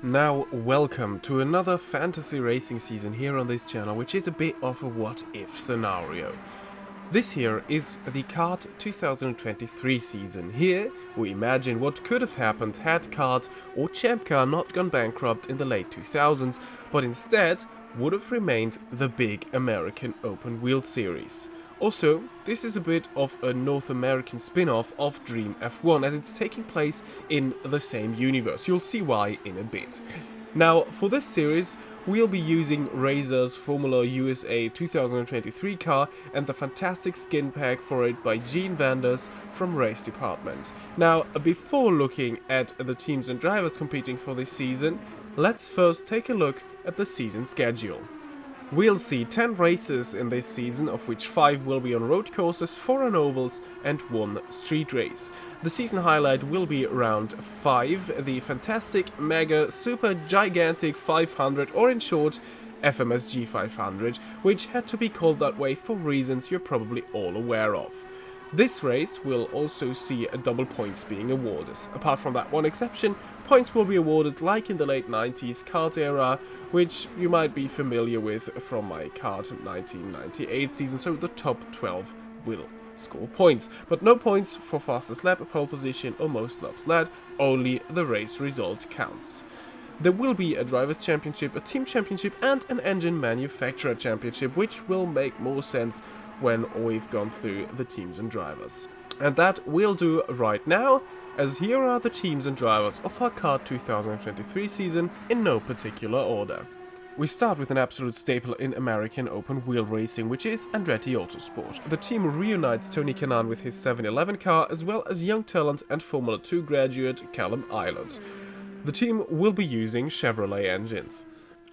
Now, welcome to another fantasy racing season here on this channel, which is a bit of a what-if scenario. This here is the kart 2023 season. Here, we imagine what could have happened had kart or champ car not gone bankrupt in the late 2000s, but instead would have remained the big American open wheel series. Also, this is a bit of a North American spin-off of Dream F1 as it's taking place in the same universe. You'll see why in a bit. Now, for this series, we'll be using Razor's Formula USA 2023 car and the fantastic skin pack for it by Gene Vanders from Race Department. Now, before looking at the teams and drivers competing for this season, let's first take a look at the season schedule. We'll see 10 races in this season, of which 5 will be on road courses, 4 on ovals and 1 street race. The season highlight will be round 5, the fantastic, mega, super gigantic 500, or in short, FMSG 500, which had to be called that way for reasons you're probably all aware of. This race will also see double points being awarded. Apart from that one exception, points will be awarded like in the late 90s kart era, which you might be familiar with from my kart 1998 season, so the top 12 will score points. But no points for fastest lap, pole position or most laps led, only the race result counts. There will be a Drivers' Championship, a Team Championship and an Engine Manufacturer Championship, which will make more sense when we've gone through the teams and drivers. And that we'll do right now, as here are the teams and drivers of our kart 2023 season in no particular order. We start with an absolute staple in American open wheel racing, which is Andretti Autosport. The team reunites Tony Kanaan with his 711 car, as well as young talent and Formula 2 graduate Callum Ilott. The team will be using Chevrolet engines.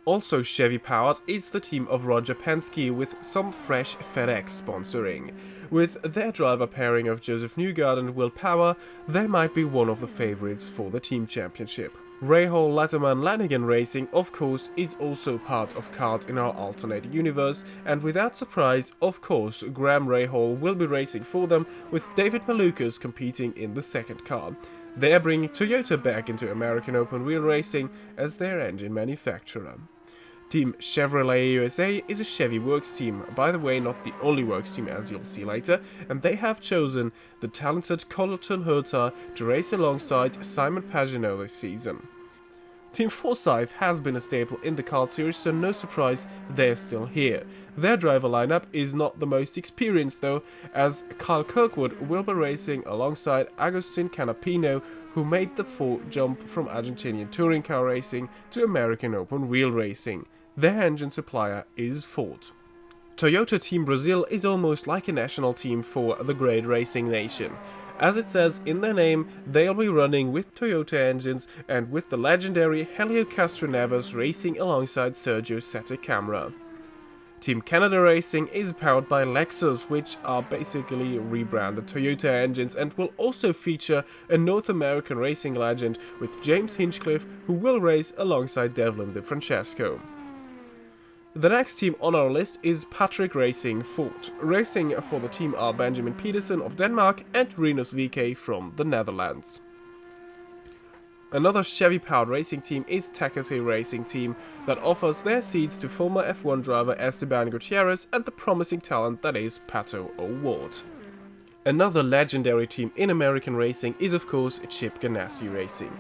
Also Chevy powered is the team of Roger Penske with some fresh FedEx sponsoring. With their driver pairing of Joseph Newgard and Will Power, they might be one of the favorites for the team championship. Rahal Letterman Lanigan Racing, of course, is also part of kart in our alternate universe, and without surprise, of course, Graham Rahal will be racing for them, with David Malukas competing in the second car. They are bringing Toyota back into American open wheel racing as their engine manufacturer. Team Chevrolet USA is a Chevy works team, by the way not the only works team as you'll see later, and they have chosen the talented Colton Herta to race alongside Simon Pagenaud this season. Team Forsyth has been a staple in the kart series, so no surprise they're still here. Their driver lineup is not the most experienced though, as Carl Kirkwood will be racing alongside Agustin Canapino, who made the full jump from Argentinian touring car racing to American open wheel racing. Their engine supplier is Ford. Toyota Team Brazil is almost like a national team for the great racing nation. As it says in their name, they'll be running with Toyota engines and with the legendary Helio Castroneves racing alongside Sergio Sette Camara. Team Canada Racing is powered by Lexus, which are basically rebranded Toyota engines, and will also feature a North American racing legend with James Hinchcliffe, who will race alongside Devlin DeFrancesco. The next team on our list is Patrick Racing Ford. Racing for the team are Benjamin Pedersen of Denmark and Rinus VK from the Netherlands. Another Chevy-powered racing team is Tecate Racing Team that offers their seats to former F1 driver Esteban Gutierrez and the promising talent that is Pato O'Ward. Another legendary team in American racing is of course Chip Ganassi Racing.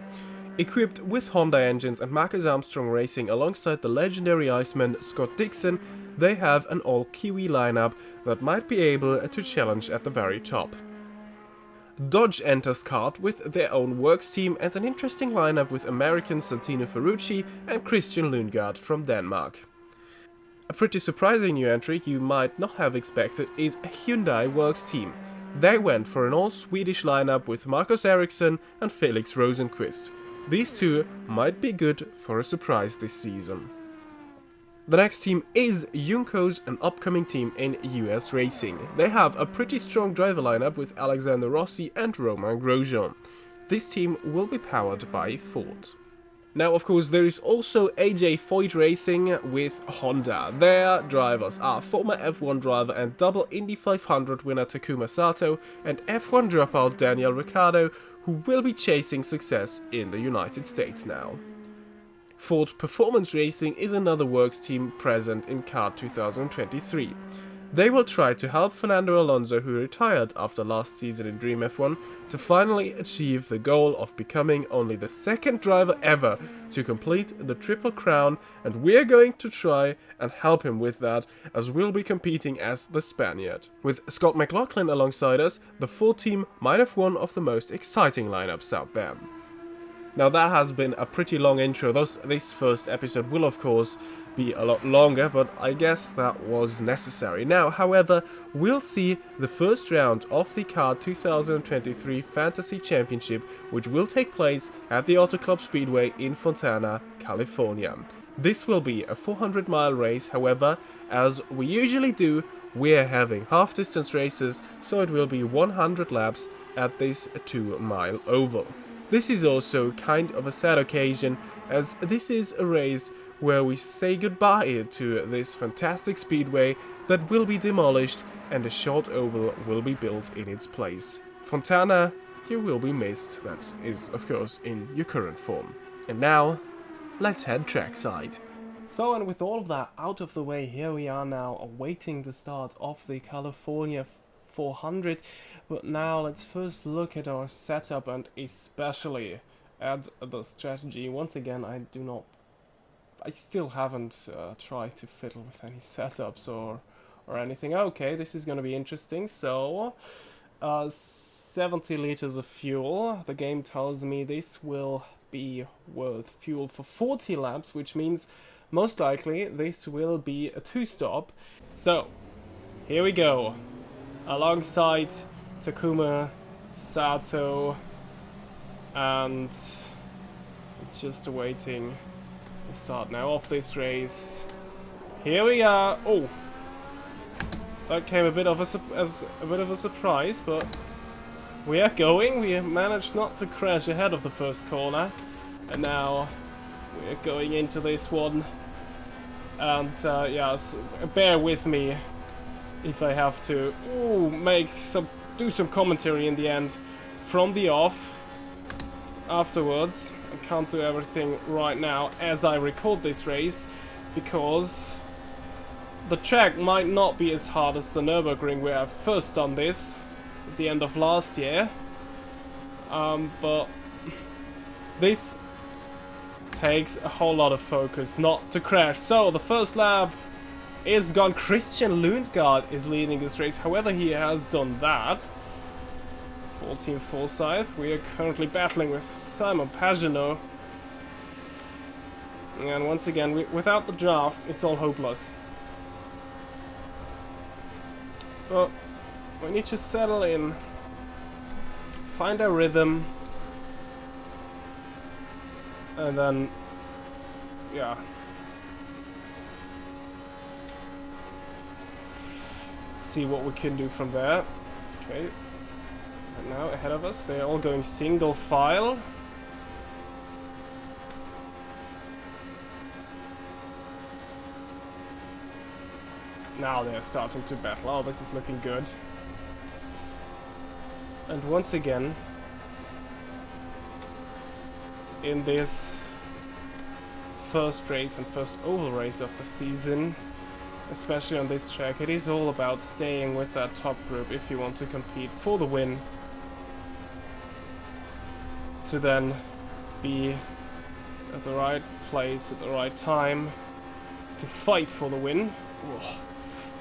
Equipped with Honda engines and Marcus Armstrong racing alongside the legendary Iceman Scott Dixon, they have an all-Kiwi lineup that might be able to challenge at the very top. Dodge enters kart with their own works team and an interesting lineup with Americans Santino Ferrucci and Christian Lundgaard from Denmark. A pretty surprising new entry you might not have expected is a Hyundai works team. They went for an all-Swedish lineup with Marcus Ericsson and Felix Rosenqvist. These two might be good for a surprise this season. The next team is Junko's, an upcoming team in US racing. They have a pretty strong driver lineup with Alexander Rossi and Romain Grosjean. This team will be powered by Ford. Now of course there is also AJ Foyt Racing with Honda. Their drivers are former F1 driver and double Indy 500 winner Takuma Sato and F1 dropout Daniel Ricciardo, who will be chasing success in the United States now. Ford Performance Racing is another works team present in CART 2023. They will try to help Fernando Alonso, who retired after last season in Dream F1, to finally achieve the goal of becoming only the second driver ever to complete the Triple Crown, and we're going to try and help him with that, as we'll be competing as the Spaniard. With Scott McLaughlin alongside us, the Ford team might have one of the most exciting lineups out there. Now that has been a pretty long intro, thus this first episode will of course be a lot longer, but I guess that was necessary. Now, however, we'll see the first round of the CART 2023 Fantasy Championship, which will take place at the Auto Club Speedway in Fontana, California. This will be a 400-mile race, however, as we usually do, we're having half-distance races, so it will be 100 laps at this 2-mile oval. This is also kind of a sad occasion, as this is a race where we say goodbye to this fantastic speedway that will be demolished and a short oval will be built in its place. Fontana, you will be missed. That is, of course, in your current form. And now, let's head trackside. So, and with all of that out of the way, here we are now awaiting the start of the California 400. But now let's first look at our setup and especially at the strategy. Once again, I still haven't tried to fiddle with any setups or anything. Okay, this is going to be interesting. So, 70 liters of fuel. The game tells me this will be worth fuel for 40 laps, which means most likely this will be a 2-stop. So, here we go. Alongside Takuma Sato, and just awaiting the start now of this race. Here we are. Oh, that came a bit of a surprise, but we are going. We have managed not to crash ahead of the first corner, and now we're going into this one. And yeah, bear with me if I have to do some commentary in the end from the off afterwards. I can't do everything right now as I record this race because the track might not be as hard as the Nürburgring where I first done this at the end of last year, but this takes a whole lot of focus not to crash. So the first lap is gone. Christian Lundgaard is leading this race, however he has done that. Full Team Forsyth. We are currently battling with Simon Pagenaud. And once again, without the draft, it's all hopeless. But we need to settle in, find our rhythm, and then, yeah. See what we can do from there. Okay. And now ahead of us, they're all going single file. Now they're starting to battle. Oh, this is looking good. And once again, in this first race and first oval race of the season, especially on this track, it is all about staying with that top group if you want to compete for the win, to then be at the right place at the right time to fight for the win. Whoa.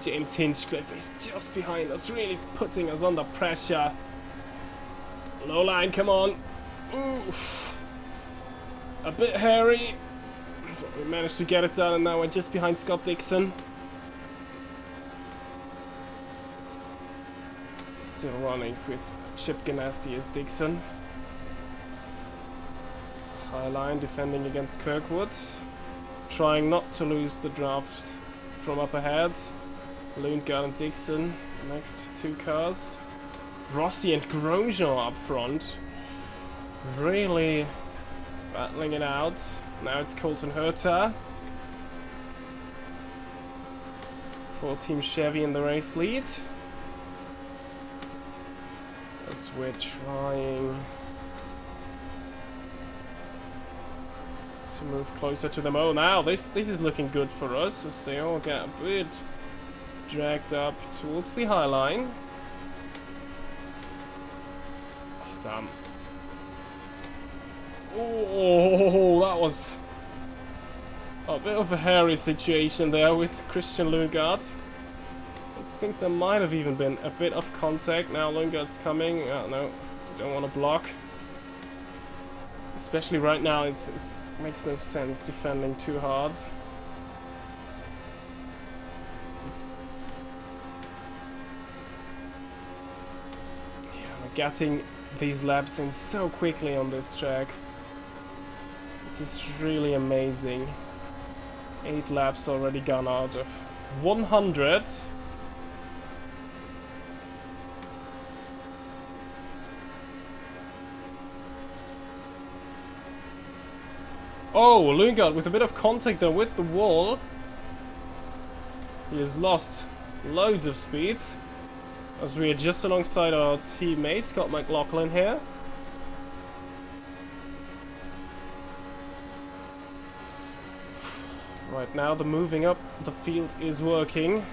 James Hinchcliffe is just behind us, really putting us under pressure. Low line, come on. Oof. A bit hairy, but we managed to get it done, and now we're just behind Scott Dixon. Still running with Chip Ganassi as Dixon. High line defending against Kirkwood. Trying not to lose the draft from up ahead. Lundgaard and Dixon, next 2 cars. Rossi and Grosjean up front. Really battling it out. Now it's Colton Herta. 4 Team Chevy in the race lead. As we're trying to move closer to them. Oh, now this is looking good for us as they all get a bit dragged up towards the high line. Oh, damn. Oh, that was a bit of a hairy situation there with Christian Lundgaard. I think there might have even been a bit of contact. Now Lundgaard's coming. No, don't want to block. Especially right now, it makes no sense defending too hard. Yeah, we're getting these laps in so quickly on this track. It is really amazing. 8 laps already gone out of 100. Oh, Lundgaard with a bit of contact there with the wall. He has lost loads of speed as we are just alongside our teammate Scott McLaughlin here. Right now the moving up the field is working.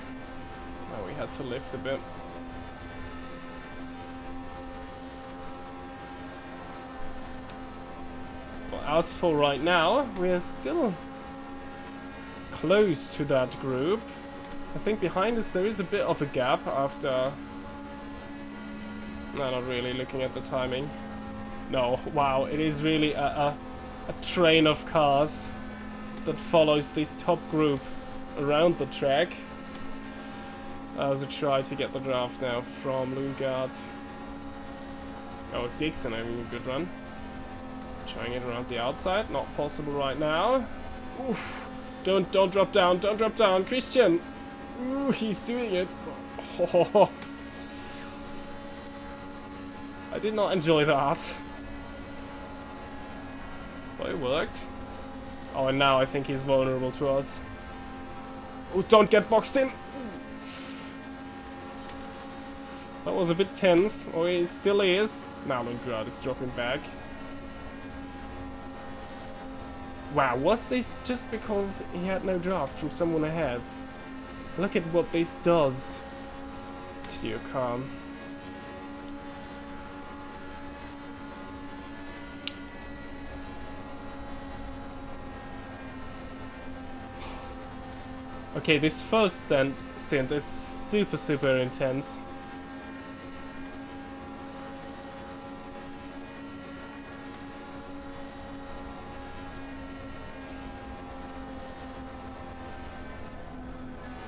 Now we had to lift a bit. Well, as for right now, we are still close to that group. I think behind us there is a bit of a gap after... No, not really, looking at the timing. No, wow, it is really a train of cars that follows this top group around the track. As we try to get the draft now from Lundgaard. Oh, Dixon having a good run. Trying it around the outside, not possible right now. Oof. Don't drop down, don't drop down, Christian! Ooh, he's doing it. Oh. I did not enjoy that. But it worked. Oh, and now I think he's vulnerable to us. Oh, don't get boxed in! That was a bit tense, or it still is. Now Lundgaard is dropping back. Wow, was this just because he had no draft from someone ahead? Look at what this does to your car. Okay, this first stint is super intense.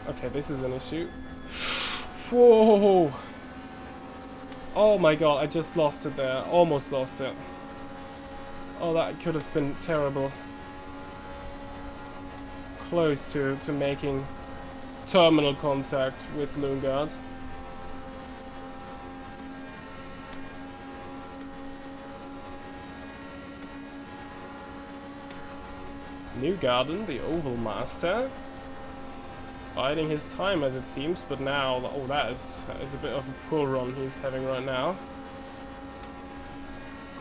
Okay, this is an issue. Whoa! Oh my god, I just lost it there. Almost lost it. Oh, that could have been terrible. Close to making terminal contact with Lundgaard. Newgarden, the Oval Master. Biding his time as it seems, but now, oh, that is a bit of a poor run he's having right now.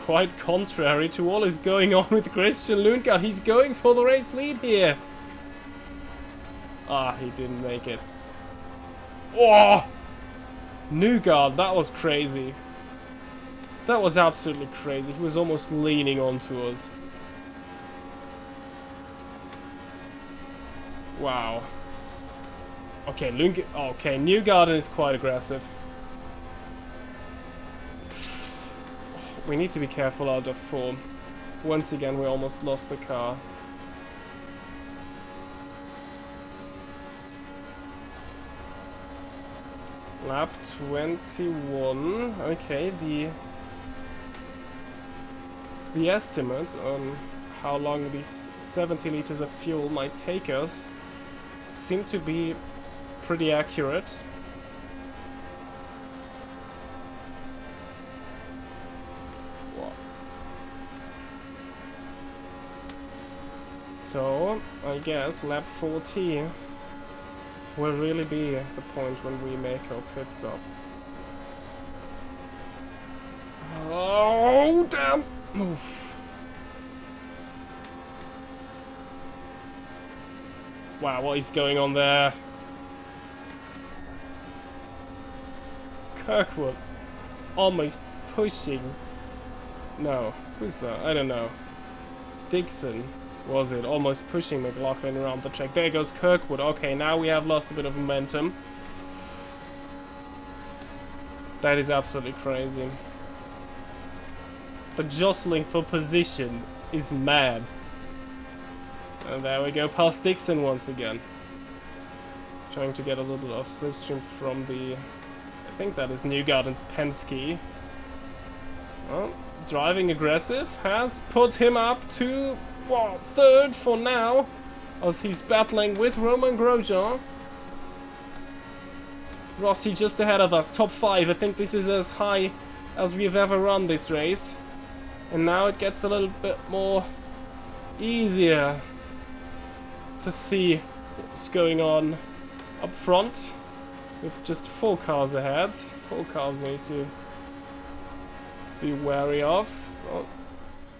Quite contrary to all is going on with Christian Lundgaard. He's going for the race lead here. Ah, he didn't make it. Oh! Newgarden, that was crazy. That was absolutely crazy. He was almost leaning onto us. Wow. Okay, Newgarden is quite aggressive. We need to be careful out of form. Once again, we almost lost the car. Lap 21. Okay, the estimate on how long these 70 liters of fuel might take us seem to be pretty accurate. Wow. So, I guess lap 40 will really be the point when we make our pit stop. Oh, damn! Oof. Wow, what is going on there? Kirkwood almost pushing. No, who's that? I don't know. Dixon, was it? Almost pushing McLaughlin around the track. There goes Kirkwood. Okay, now we have lost a bit of momentum. That is absolutely crazy. The jostling for position is mad. And there we go, past Dixon once again. Trying to get a little bit of slipstream from the... I think that is Newgarden's Penske. Well, driving aggressive has put him up to, well, third for now, as he's battling with Romain Grosjean. Rossi just ahead of us, top 5. I think this is as high as we've ever run this race. And now it gets a little bit more easier to see what's going on up front. With just 4 cars ahead. 4 cars we need to be wary of.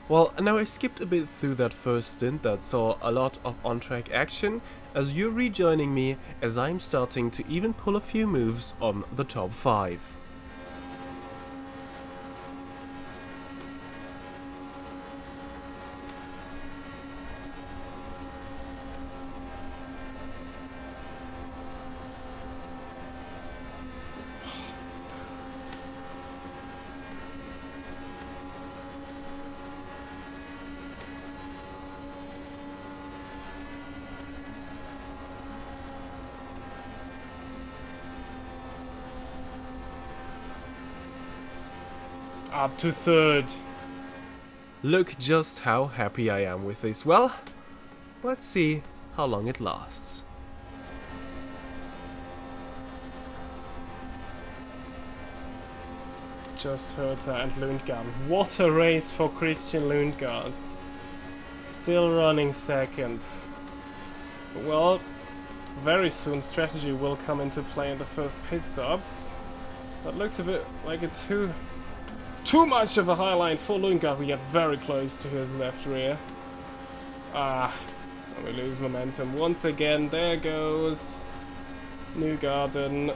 Well, now I skipped a bit through that first stint that saw a lot of on-track action, as you're rejoining me as I'm starting to even pull a few moves on the top 5. Up to third. Look just how happy I am with this. Well, let's see how long it lasts. Just Herta and Lundgaard. What a race for Christian Lundgaard. Still running second. Well, very soon strategy will come into play in the first pit stops. That looks a bit like a too much of a high line for Lundgaard. We get very close to his left rear. And we lose momentum once again. There goes Newgarden.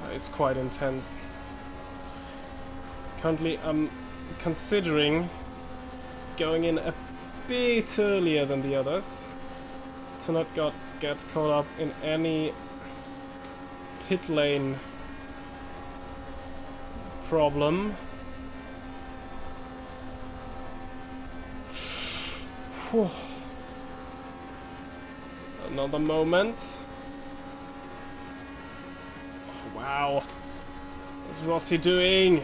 That is quite intense. Currently, I'm considering going in a bit earlier than the others to not get caught up in any pit lane problem. Whew. Another moment. Oh, wow. What's Rossi doing?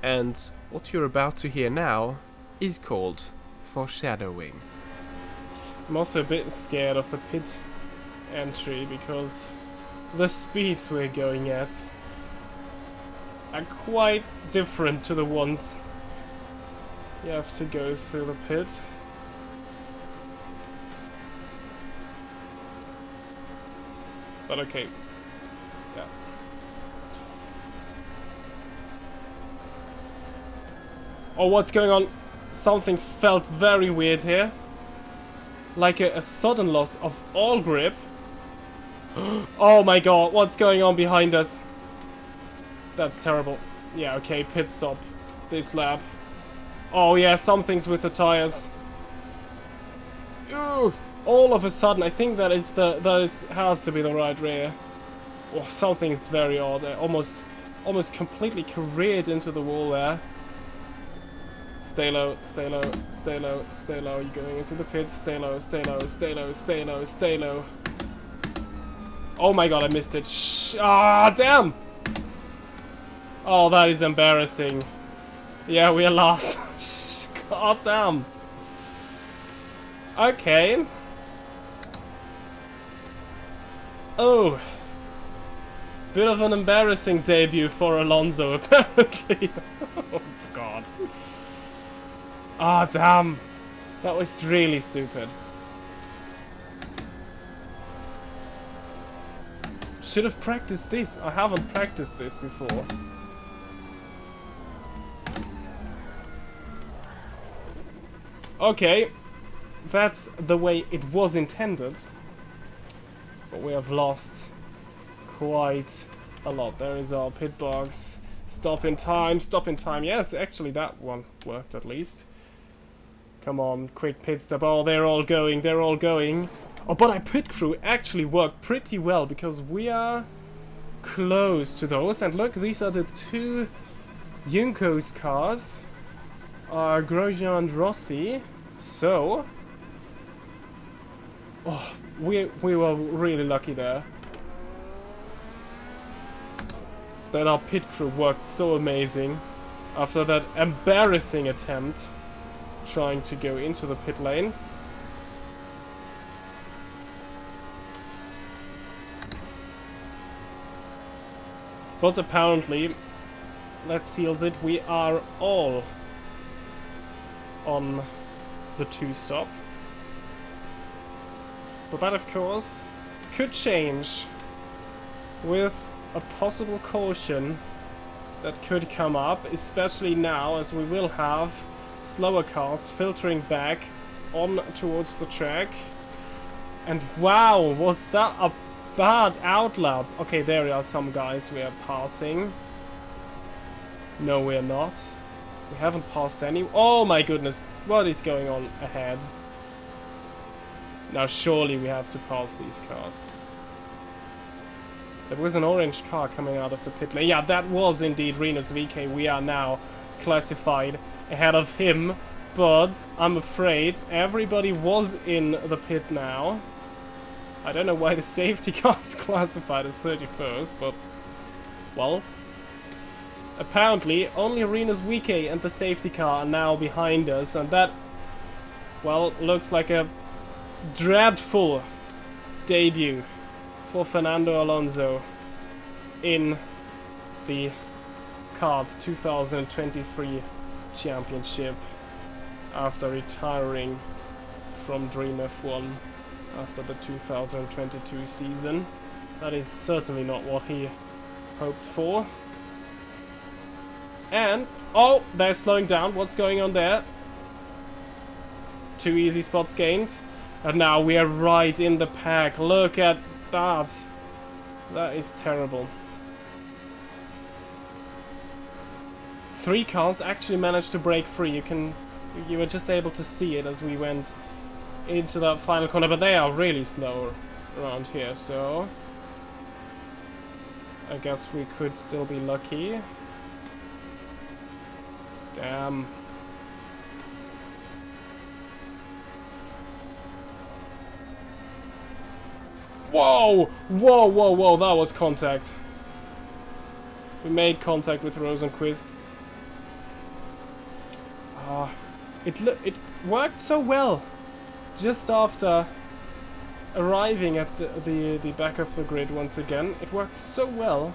And what you're about to hear now is called foreshadowing. I'm also a bit scared of the pit entry because the speeds we're going at are quite different to the ones you have to go through the pit. But okay. Yeah. Oh, what's going on? Something felt very weird here. Like a sudden loss of all grip. Oh my god, what's going on behind us? That's terrible. Yeah, okay, pit stop. This lap. Oh yeah, something's with the tires. Ooh, all of a sudden, I think that has to be the right rear. Oh, something's very odd. I almost completely careered into the wall there. Stay low, stay low, stay low, stay low. You're going into the pits. Stay low, stay low, stay low, stay low, stay low. Oh my god, I missed it. Shh. Ah, damn! Oh, that is embarrassing. Yeah, we are last. God damn. Okay. Oh. Bit of an embarrassing debut for Alonso, apparently. Oh, God. Ah, damn. That was really stupid. Should have practiced this. I haven't practiced this before. Okay. That's the way it was intended. But we have lost quite a lot. There is our pit box. Stop in time, stop in time. Yes, actually that one worked at least. Come on, quick pit stop. Oh, they're all going, they're all going. Oh, but our pit crew actually worked pretty well because we are close to those. And look, these are the two Junko's cars. Grosjean and Rossi. So... oh, we were really lucky there. That our pit crew worked so amazing after that embarrassing attempt trying to go into the pit lane. But apparently that seals it. We are all on the 2-stop. But that of course could change with a possible caution that could come up, especially now as we will have slower cars filtering back on towards the track. And wow, was that a bad outlap? Okay, there are some guys we are passing. No, we're not. We haven't passed any. Oh my goodness, what is going on ahead? Now surely we have to pass these cars. There was an orange car coming out of the pit lane. Yeah, that was indeed Rinus VK. We are now classified ahead of him. But I'm afraid everybody was in the pit now. I don't know why the safety car is classified as 31st, but... well... apparently, only Rinus VK and the safety car are now behind us. And that... well, looks like a dreadful debut for Fernando Alonso in the kart 2023 championship after retiring from Dream F1 after the 2022 season. That is certainly not what he hoped for. And, oh, they're slowing down. What's going on there? 2 easy spots gained. And now we are right in the pack. Look at that. That is terrible. 3 cars actually managed to break free. You were just able to see it as we went into that final corner, but they are really slow around here, so I guess we could still be lucky. Damn. Whoa! Whoa, whoa, whoa, that was contact. We made contact with Rosenquist. It worked so well. Just after arriving at the back of the grid once again, it worked so well.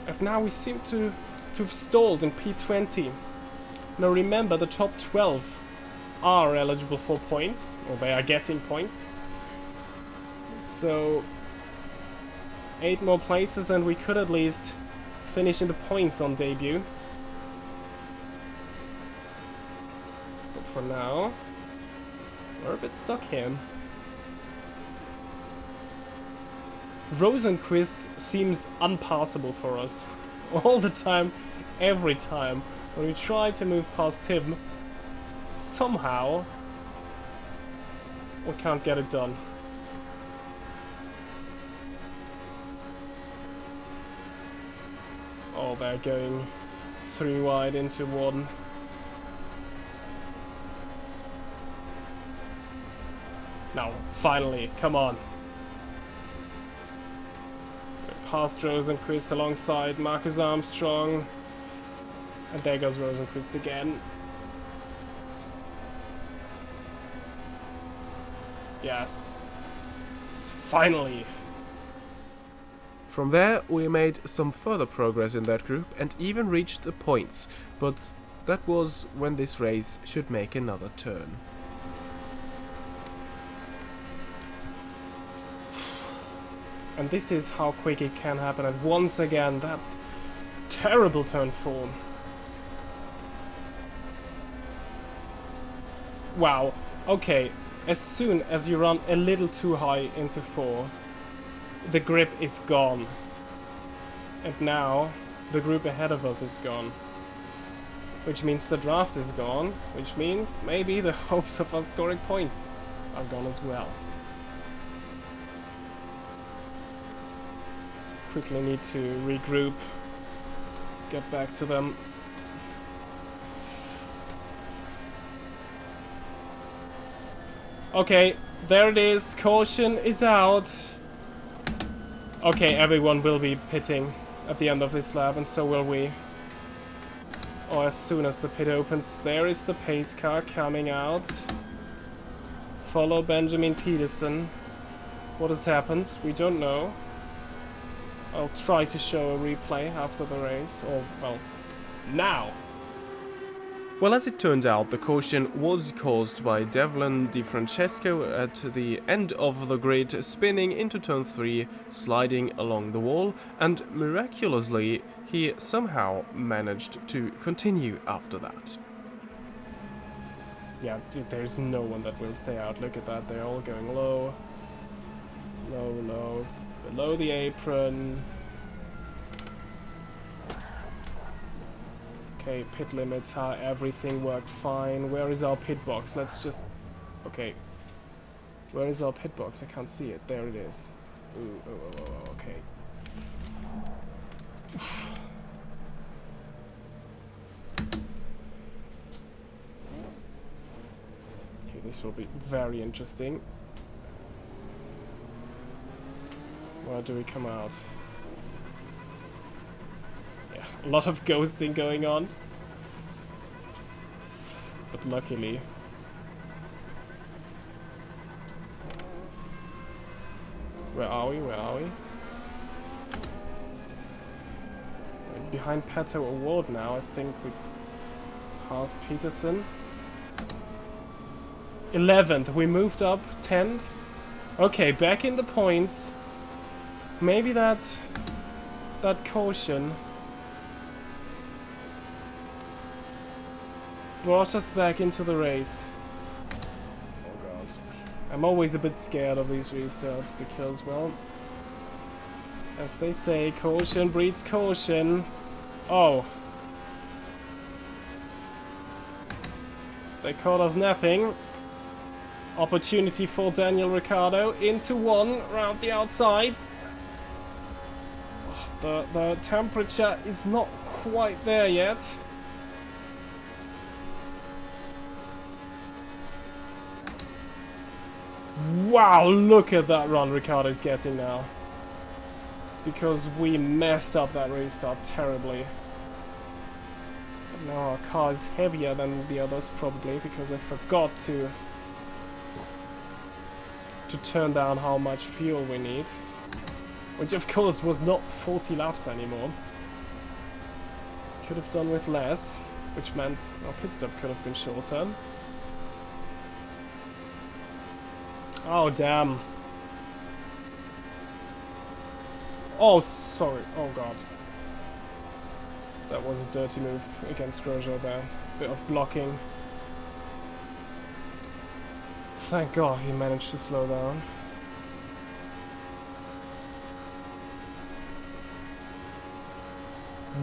And now we seem to have stalled in P20. Now remember, the top 12 are eligible for points, or they are getting points. So 8 more places and we could at least finish in the points on debut. But for now, we're a bit stuck here. Rosenquist seems unpassable for us. All the time, every time. When we try to move past him, somehow we can't get it done. Oh, they're going 3 wide into 1. Now, finally, come on. Past Rosenquist alongside Marcus Armstrong. And there goes Rosenquist again. Yes. Finally. From there, we made some further progress in that group and even reached the points, but that was when this race should make another turn. And this is how quick it can happen, and once again, that terrible turn 4. Wow, okay, as soon as you run a little too high into 4, the grip is gone. And now, the group ahead of us is gone. Which means the draft is gone, which means maybe the hopes of us scoring points are gone as well. Quickly need to regroup, get back to them. Okay, there it is, caution is out. Okay, everyone will be pitting at the end of this lap, and so will we. Or as soon as the pit opens. There is the pace car coming out. Follow Benjamin Peterson. What has happened? We don't know. I'll try to show a replay after the race, or, well, now. Well, as it turned out, the caution was caused by Devlin Di Francesco at the end of the grid, spinning into turn 3, sliding along the wall, and miraculously, he somehow managed to continue after that. Yeah, there's no one that will stay out. Look at that, they're all going low. Low, low. Below the apron. Okay, pit limits, how everything worked fine. Where is our pit box? Let's just... Okay. Where is our pit box? I can't see it. There it is. Ooh, oh, okay. Okay, this will be very interesting. Where do we come out? Yeah, a lot of ghosting going on. But luckily... Where are we? Where are we? We're behind Pato Award now. I think we passed Peterson. 11th. We moved up. 10th. Okay, back in the points. Maybe that caution brought us back into the race. Oh god. I'm always a bit scared of these restarts because, well, as they say, caution breeds caution. Oh. They caught us napping. Opportunity for Daniel Ricciardo into 1 around the outside. The temperature is not quite there yet. Wow, look at that run Ricciardo's getting now. Because we messed up that restart terribly. But now our car is heavier than the others probably because I forgot to turn down how much fuel we need. Which of course was not 40 laps anymore. Could have done with less, which meant our pit stop could have been shorter. Oh damn. Oh sorry, oh god. That was a dirty move against Grosjean there. Bit of blocking. Thank god he managed to slow down.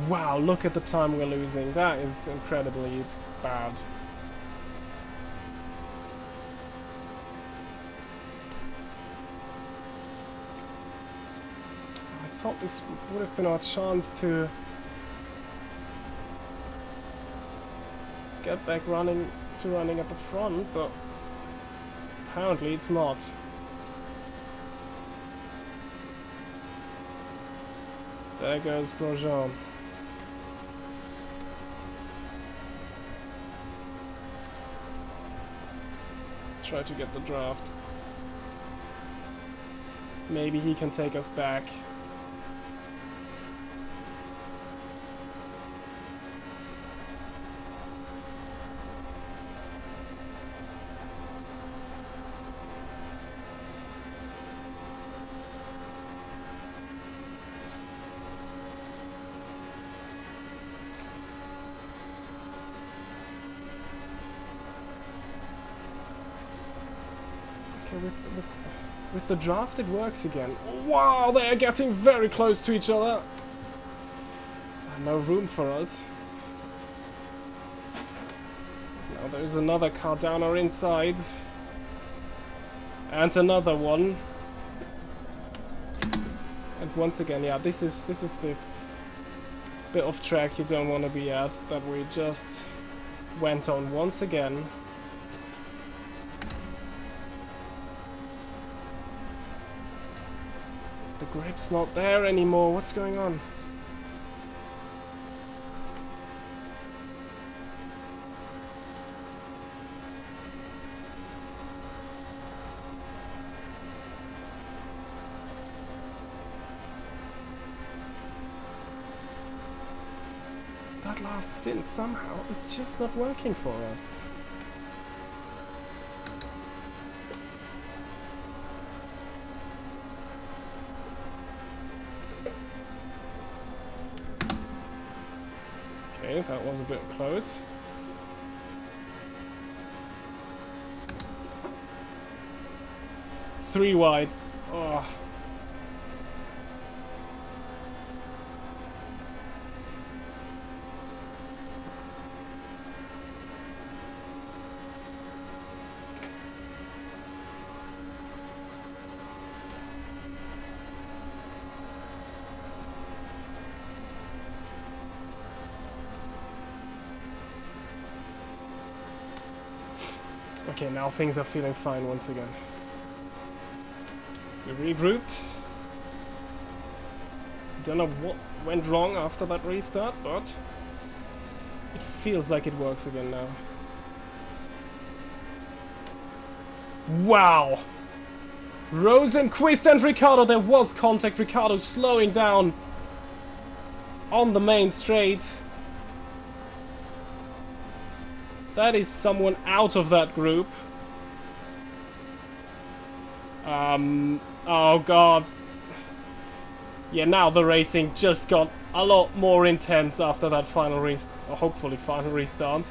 Wow, look at the time we're losing. That is incredibly bad. I thought this would have been our chance to get back running at the front, but apparently it's not. There goes Grosjean. Let's try to get the draft. Maybe he can take us back. With the draft, it works again. Wow, they are getting very close to each other. No room for us. Now there's another car down our inside. And another one. And once again, yeah, this is the bit of track you don't want to be at, that we just went on once again. The grip's not there anymore. What's going on? That last stint somehow is just not working for us. Okay, that was a bit close. Three wide. Oh. Okay, now things are feeling fine once again. We regrouped. Don't know what went wrong after that restart, but it feels like it works again now. Wow! Rosenquist and Ricciardo, there was contact. Ricciardo slowing down on the main straight. That is someone out of that group. Oh god. Yeah, now the racing just got a lot more intense after that final hopefully final restart.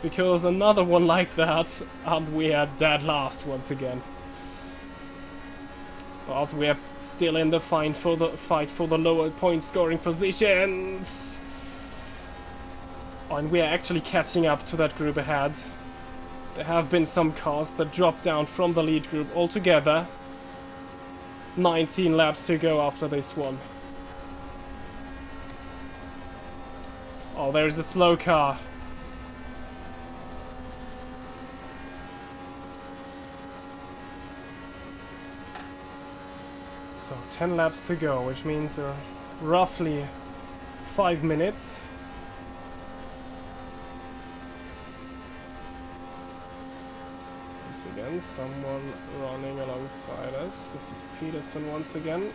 Because another one like that, and we are dead last once again. But we are still in the fight for the lower point scoring positions. And we are actually catching up to that group ahead. There have been some cars that dropped down from the lead group altogether. 19 laps to go after this one. Oh, there is a slow car. So 10 laps to go, which means roughly 5 minutes. Again, someone running alongside us. This is Peterson once again.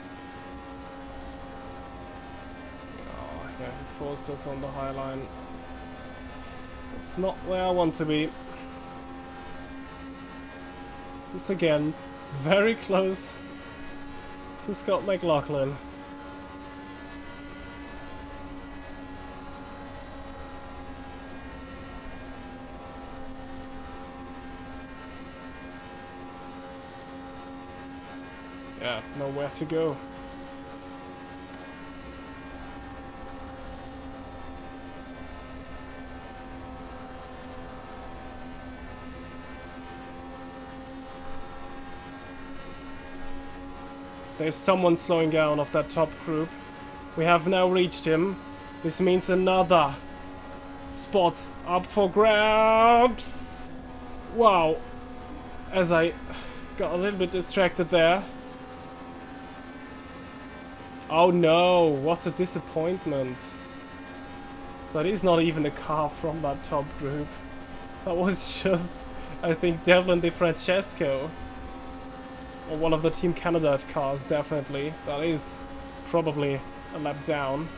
Oh, yeah, he forced us on the high line. It's not where I want to be. It's again very close to Scott McLaughlin. Yeah, nowhere to go. There's someone slowing down of that top group. We have now reached him. This means another spot up for grabs. Wow. As I got a little bit distracted there. Oh no, what a disappointment. That is not even a car from that top group. That was just, I think, Devlin Di Francesco. Or one of the Team Canada cars, definitely. That is probably a lap down.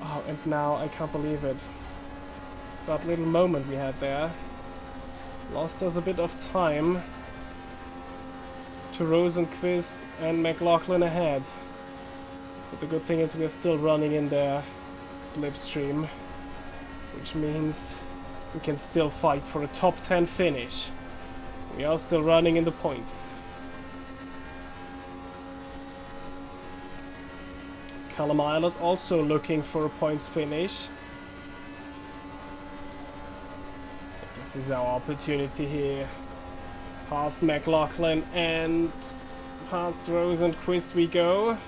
Oh, and now I can't believe it. That little moment we had there lost us a bit of time to Rosenqvist and McLaughlin ahead. But the good thing is we are still running in their slipstream, which means we can still fight for a top 10 finish. We are still running in the points. Callum Islet also looking for a points finish. This is our opportunity here. Past McLaughlin and past Rosenqvist we go.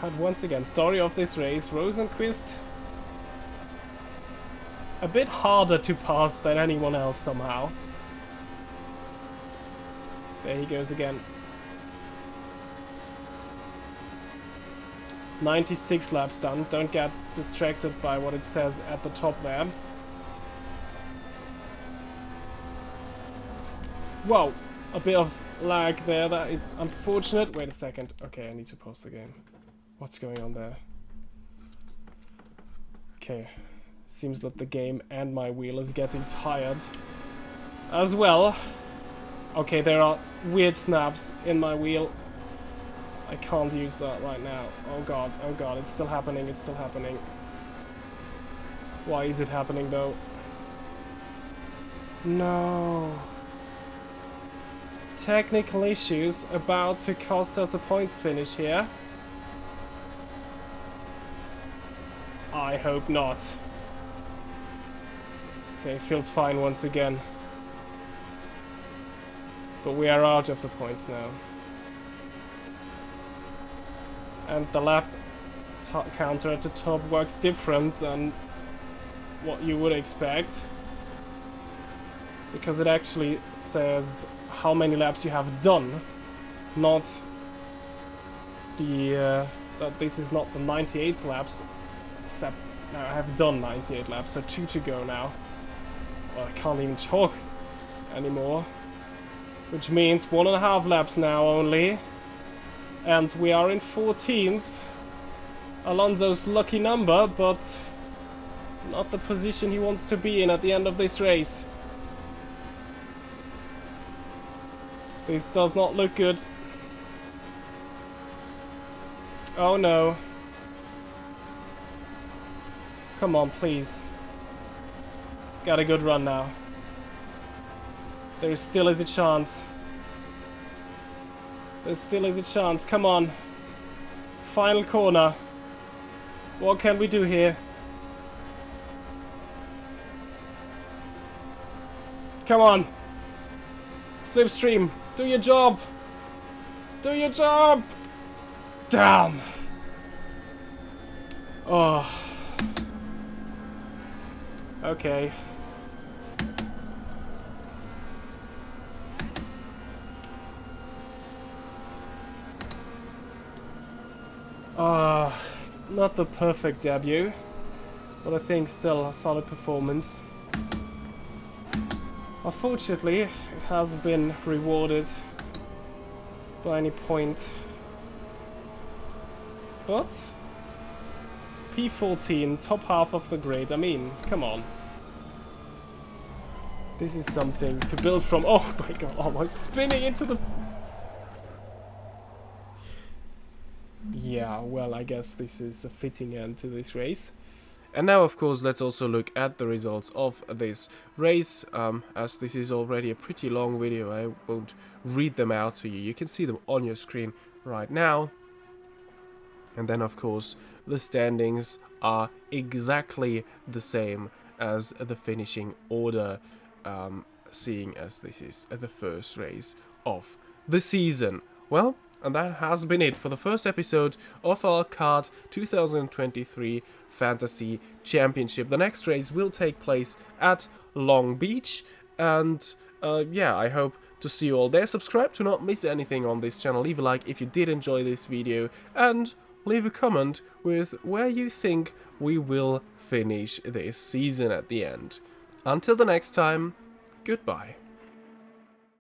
And once again, story of this race, Rosenqvist a bit harder to pass than anyone else somehow. There he goes again. 96 laps done. Don't get distracted by what it says at the top there. Whoa, a bit of lag there. That is unfortunate. Wait a second. Okay, I need to pause the game. What's going on there? Okay. Seems that the game and my wheel is getting tired as well. Okay, there are weird snaps in my wheel. I can't use that right now. Oh god, it's still happening, it's still happening. Why is it happening though? No. Technical issues about to cost us a points finish here. I hope not. Okay, feels fine once again. But we are out of the points now. And the lap counter at the top works different than what you would expect. Because it actually says how many laps you have done. Not the... that this is not the 98 laps. Except now I have done 98 laps, so 2 to go now. Well, I can't even talk anymore. Which means 1.5 laps now only. And we are in 14th. Alonso's lucky number, but not the position he wants to be in at the end of this race. This does not look good. Oh no. Come on, please. Got a good run now. There still is a chance. There still is a chance. Come on. Final corner. What can we do here? Come on. Slipstream. Do your job. Do your job. Damn. Oh. Okay. Not the perfect debut, but I think still a solid performance. Unfortunately, it hasn't been rewarded by any point. But P14, top half of the grid, I mean, come on. This is something to build from. Oh my god, almost spinning into the... Yeah, well, I guess this is a fitting end to this race. And now, of course, let's also look at the results of this race. As this is already a pretty long video, I won't read them out to you. You can see them on your screen right now. And then, of course, the standings are exactly the same as the finishing order, seeing as this is the first race of the season. Well, and that has been it for the first episode of our Kart 2023 Fantasy Championship. The next race will take place at Long Beach, and yeah, I hope to see you all there. Subscribe to not miss anything on this channel. Leave a like if you did enjoy this video, and leave a comment with where you think we will finish this season at the end. Until the next time, goodbye.